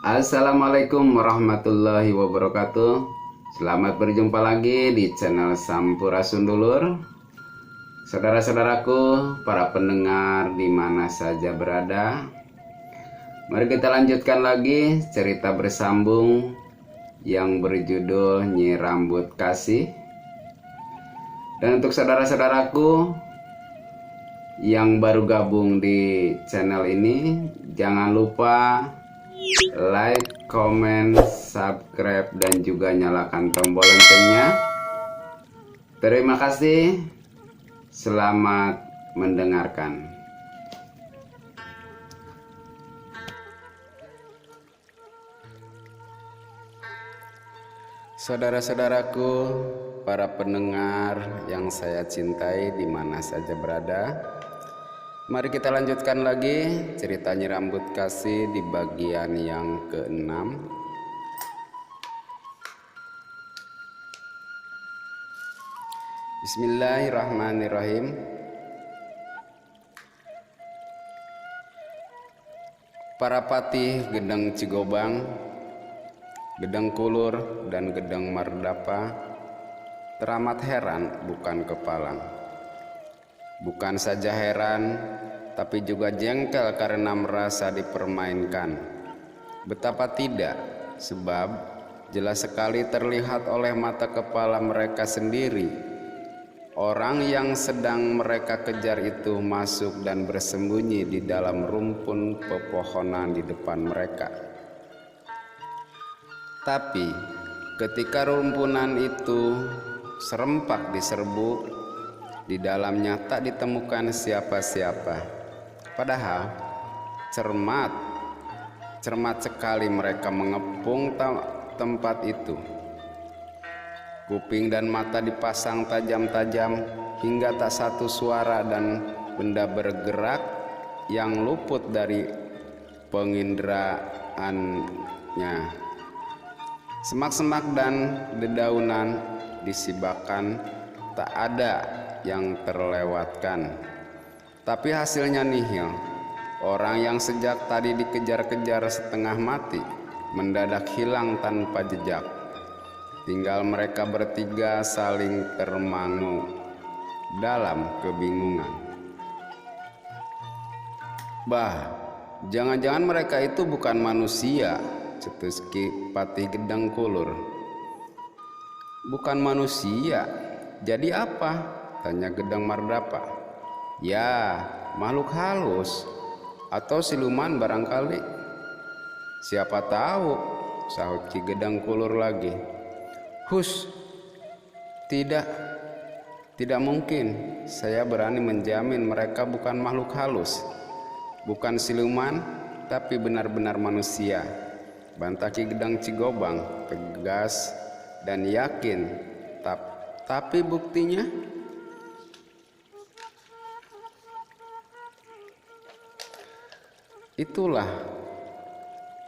Assalamualaikum warahmatullahi wabarakatuh. Selamat berjumpa lagi di channel Sampurasun Dulur. Saudara-saudaraku, para pendengar di mana saja berada, mari kita lanjutkan lagi cerita bersambung yang berjudul Nyi Rambut Kasih. Dan untuk saudara-saudaraku yang baru gabung di channel ini, jangan lupa like, comment, subscribe, dan juga nyalakan tombol loncengnya. Terima kasih. Selamat mendengarkan. Saudara-saudaraku, para pendengar yang saya cintai di mana saja berada, mari kita lanjutkan lagi cerita Nyi Rambut Kasih di bagian yang ke-6. Bismillahirrahmanirrahim. Para patih Gedang Cigobang, Gedang Kulur, dan Gedang Mardapa teramat heran bukan kepalang. Bukan saja heran, tapi juga jengkel karena merasa dipermainkan. Betapa tidak, sebab jelas sekali terlihat oleh mata kepala mereka sendiri. Orang yang sedang mereka kejar itu masuk dan bersembunyi di dalam rumpun pepohonan di depan mereka. Tapi ketika rumpunan itu serempak diserbu, di dalamnya tak ditemukan siapa-siapa. Padahal cermat sekali mereka mengepung tempat itu. Kuping dan mata dipasang tajam-tajam hingga tak satu suara dan benda bergerak yang luput dari pengindraannya. Semak-semak dan dedaunan disibakan, tak ada yang terlewatkan. Tapi hasilnya nihil. Orang yang sejak tadi dikejar-kejar setengah mati mendadak hilang tanpa jejak. Tinggal mereka bertiga saling termangu dalam kebingungan. Bah, jangan-jangan mereka itu bukan manusia, cetus Ki Patih Gedang Kulur. Bukan manusia, jadi apa? Tanya Gedang Mardapa. Ya, makhluk halus atau siluman barangkali. Siapa tahu, sahut Ki Gedang Kulur lagi. Hus, tidak mungkin. Saya berani menjamin mereka bukan makhluk halus, bukan siluman, tapi benar-benar manusia, bantah Ki Gedang Cigobang tegas dan yakin. Tapi buktinya? Itulah,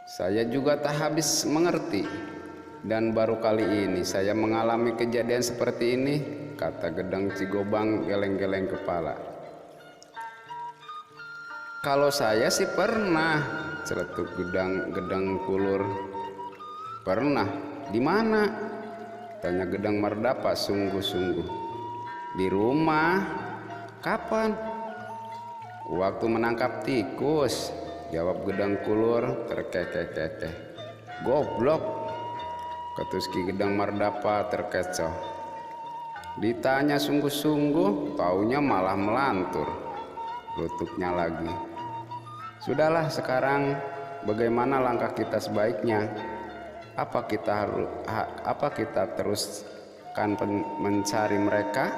saya juga tak habis mengerti, dan baru kali ini saya mengalami kejadian seperti ini, kata Gedang Cigobang geleng-geleng kepala. Kalau saya sih pernah, celetuk Gedang Kulur. Pernah? Di mana? Tanya Gedang Mardapa sungguh-sungguh. Di rumah. Kapan? Waktu menangkap tikus, jawab Gedang Kulur terkekeh-kekeh. Goblok, ketus Ki Gedang Mardapa terkecoh. Ditanya sungguh-sungguh, taunya malah melantur, lutuknya lagi. Sudahlah, sekarang bagaimana langkah kita sebaiknya? Apa kita teruskan mencari mereka,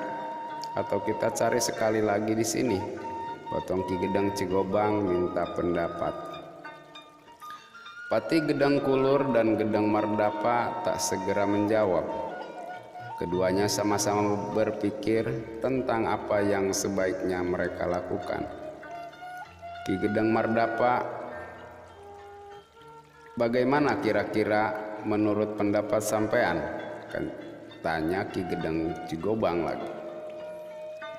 atau kita cari sekali lagi di sini? Potong Ki Gedang Cigobang minta pendapat. Patih Gedang Kulur dan Gedang Mardapa tak segera menjawab. Keduanya sama-sama berpikir tentang apa yang sebaiknya mereka lakukan. Ki Gedang Mardapa, bagaimana kira-kira menurut pendapat sampean? Tanya Ki Gedang Cigobang lagi.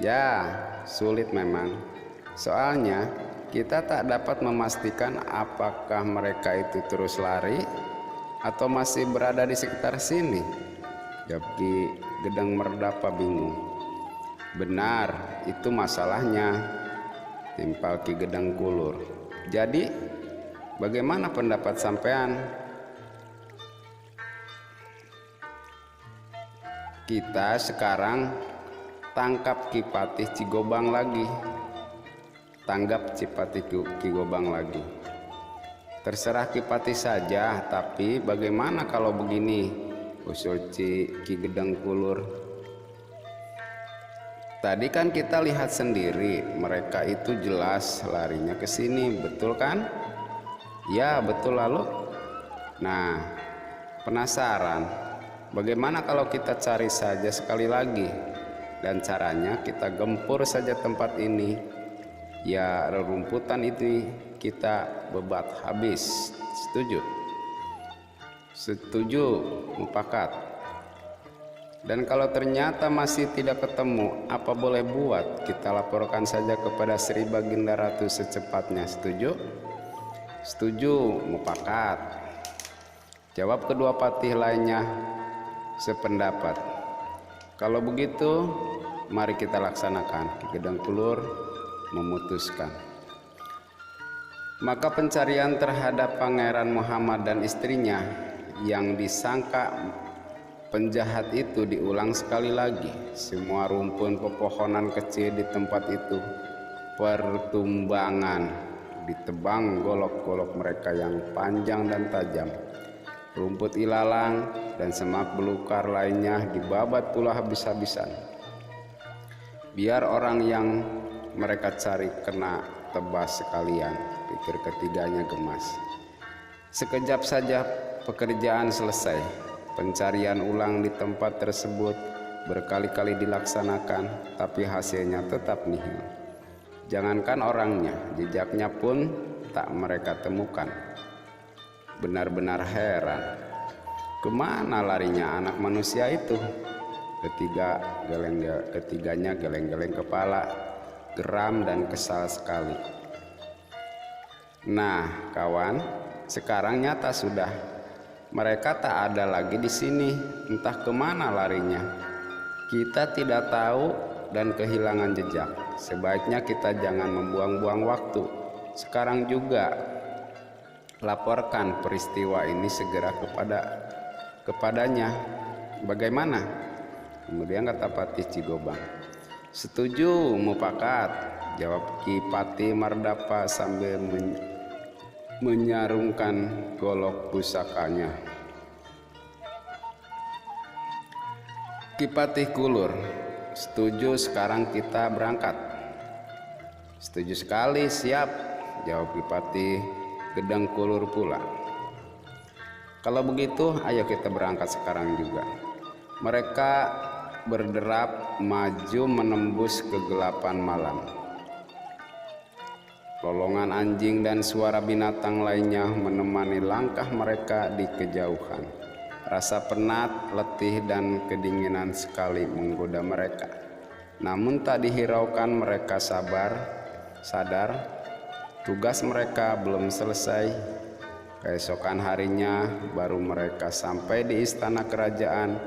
Ya, sulit memang. Soalnya kita tak dapat memastikan apakah mereka itu terus lari atau masih berada di sekitar sini. Jawab Ki Gedang Merdapa bingung. Benar, itu masalahnya, timpal Ki Gedang Kulur. Jadi, bagaimana pendapat sampean? Kita sekarang tangkap Ki Patih Cigobang lagi. Tanggap Ki Patih Cigobang lagi. Terserah Ki Patih saja, tapi bagaimana kalau begini? Usul Ki Gedang Kulur. Tadi kan kita lihat sendiri, mereka itu jelas larinya ke sini, betul kan? Ya, betul lalu. Nah, penasaran, bagaimana kalau kita cari saja sekali lagi? Dan caranya kita gempur saja tempat ini. Ya, rerumputan itu kita bebat habis. Setuju? Setuju, mufakat. Dan kalau ternyata masih tidak ketemu, apa boleh buat? Kita laporkan saja kepada Sri Baginda Ratu secepatnya. Setuju? Setuju, mufakat. Jawab kedua patih lainnya sependapat. Kalau begitu, mari kita laksanakan. Ki Gedang Kulur memutuskan. Maka pencarian terhadap Pangeran Muhammad dan istrinya yang disangka penjahat itu diulang sekali lagi. Semua rumpun pepohonan kecil di tempat itu pertumbangan, ditebang golok-golok mereka yang panjang dan tajam. Rumput ilalang dan semak belukar lainnya dibabat pula habis-habisan. Biar orang yang mereka cari kena tebas sekalian, pikir ketiganya gemas. Sekejap saja pekerjaan selesai. Pencarian ulang di tempat tersebut berkali-kali dilaksanakan, tapi hasilnya tetap nihil. Jangankan orangnya, jejaknya pun tak mereka temukan. Benar-benar heran, kemana larinya anak manusia itu? Ketiganya geleng-geleng kepala, geram dan kesal sekali. Nah, kawan, sekarang nyata sudah. Mereka tak ada lagi di sini, entah kemana larinya. Kita tidak tahu dan kehilangan jejak. Sebaiknya kita jangan membuang-buang waktu. Sekarang juga laporkan peristiwa ini segera kepadanya. Bagaimana? Kemudian kata Patih Cigobang. Setuju, mufakat, jawab Ki Patih Mardapa sambil menyarungkan golok pusakanya. Ki Patih Kulur, setuju, sekarang kita berangkat. Setuju sekali, siap, jawab Ki Patih Gedang Kulur pula. Kalau begitu, ayo kita berangkat sekarang juga. Mereka berderap maju menembus kegelapan malam. Lolongan anjing dan suara binatang lainnya menemani langkah mereka di kejauhan. Rasa penat, letih, dan kedinginan sekali menggoda mereka. Namun tak dihiraukan, mereka sadar tugas mereka belum selesai. Keesokan harinya baru mereka sampai di istana kerajaan,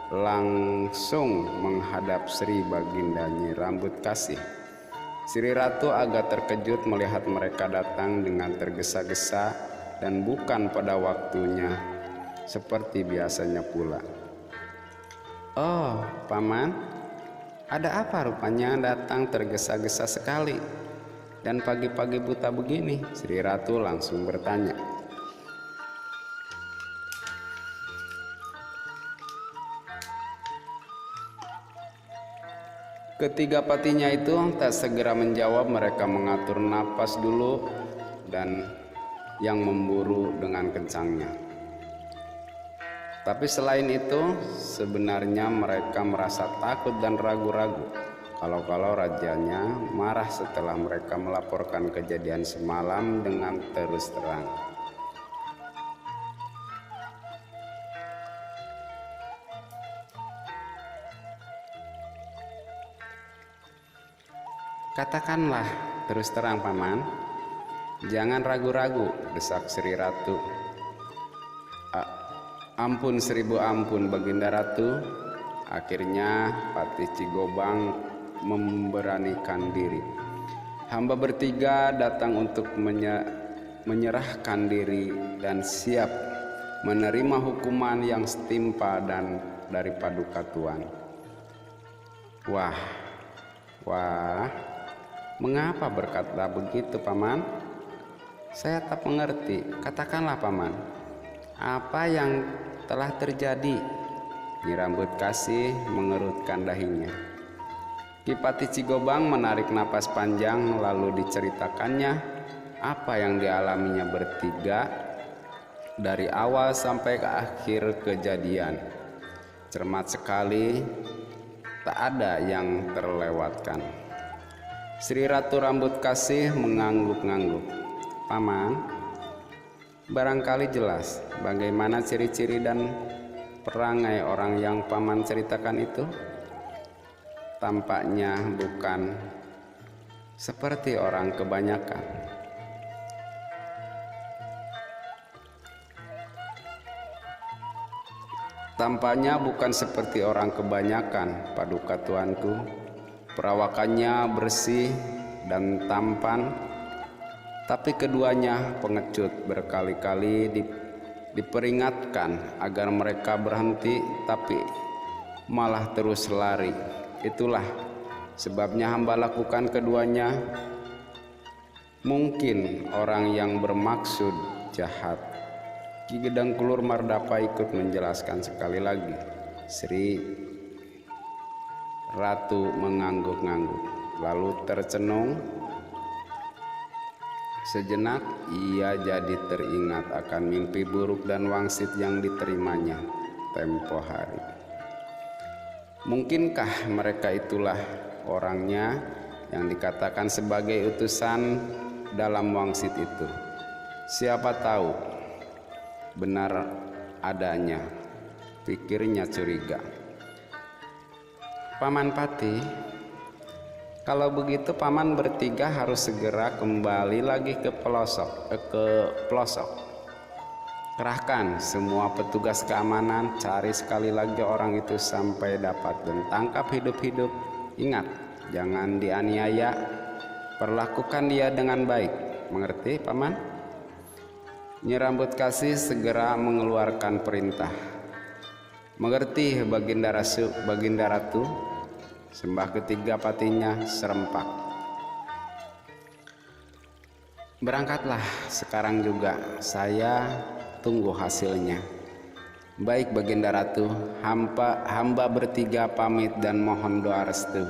langsung menghadap Sri Baginda Nyi Rambut Kasih. Sri Ratu agak terkejut melihat mereka datang dengan tergesa-gesa dan bukan pada waktunya seperti biasanya pula. Oh, Paman, ada apa rupanya datang tergesa-gesa sekali? Dan pagi-pagi buta begini? Sri Ratu langsung bertanya. Ketiga patinya itu tak segera menjawab. Mereka mengatur napas dulu dan yang memburu dengan kencangnya. Tapi selain itu, sebenarnya mereka merasa takut dan ragu-ragu kalau rajanya marah setelah mereka melaporkan kejadian semalam dengan terus terang. Katakanlah terus terang, Paman, Jangan ragu-ragu, desak Sri Ratu. Ampun 1000 ampun Baginda Ratu. Akhirnya Patih Cigobang memberanikan diri. Hamba bertiga datang untuk menyerahkan diri dan siap menerima hukuman yang setimpa dan dari Paduka Tuan. Wah, mengapa berkata begitu, Paman? Saya tak mengerti. Katakanlah, Paman, apa yang telah terjadi? Nyi Rambut Kasih mengerutkan dahinya. Ki Patih Cigobang menarik napas panjang lalu diceritakannya apa yang dialaminya bertiga dari awal sampai ke akhir kejadian. Cermat sekali, tak ada yang terlewatkan. Sri Ratu Rambut Kasih mengangguk-ngangguk. Paman, barangkali jelas bagaimana ciri-ciri dan perangai orang yang Paman ceritakan itu? Tampaknya bukan seperti orang kebanyakan. Tampaknya bukan seperti orang kebanyakan, Paduka Tuanku. Perawakannya bersih dan tampan, tapi keduanya pengecut. Berkali-kali diperingatkan agar mereka berhenti, tapi malah terus lari. Itulah sebabnya hamba lakukan keduanya. Mungkin orang yang bermaksud jahat. Ki Gedang Kulur Mardapa ikut menjelaskan sekali lagi. Sri Ratu mengangguk-ngangguk, lalu tercenung. Sejenak ia jadi teringat akan mimpi buruk dan wangsit yang diterimanya tempo hari. Mungkinkah mereka itulah orangnya yang dikatakan sebagai utusan dalam wangsit itu? Siapa tahu benar adanya, pikirnya curiga. Paman Patih, kalau begitu Paman bertiga harus segera kembali lagi ke pelosok. Kerahkan semua petugas keamanan, cari sekali lagi orang itu sampai dapat dan tangkap hidup-hidup. Ingat, jangan dianiaya, perlakukan dia dengan baik. Mengerti, Paman? Nyi Rambut Kasih segera mengeluarkan perintah. Mengerti, Baginda Ratu. Sembah ketiga patinya serempak. Berangkatlah sekarang juga, saya tunggu hasilnya. Baik Baginda Ratu, hamba bertiga pamit dan mohon doa restu.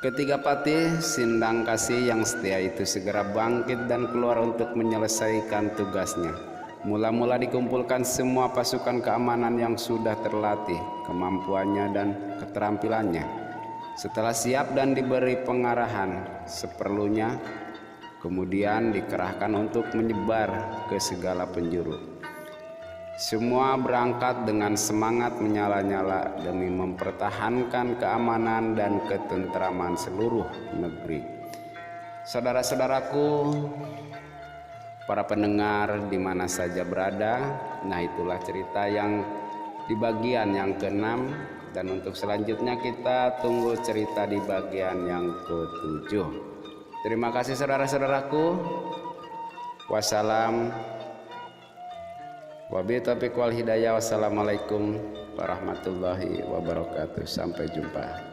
Ketiga patih Sindang Kasih yang setia itu segera bangkit dan keluar untuk menyelesaikan tugasnya. Mula-mula dikumpulkan semua pasukan keamanan yang sudah terlatih kemampuannya dan keterampilannya. Setelah siap dan diberi pengarahan seperlunya, kemudian dikerahkan untuk menyebar ke segala penjuru. Semua berangkat dengan semangat menyala-nyala demi mempertahankan keamanan dan ketentraman seluruh negeri. Saudara-saudaraku, para pendengar di mana saja berada, nah itulah cerita yang di bagian yang ke-6, dan untuk selanjutnya kita tunggu cerita di bagian yang ke-7. Terima kasih saudara-saudaraku. Wassalam. Wabillahi taufiq wal hidayah. Wassalamualaikum warahmatullahi wabarakatuh. Sampai jumpa.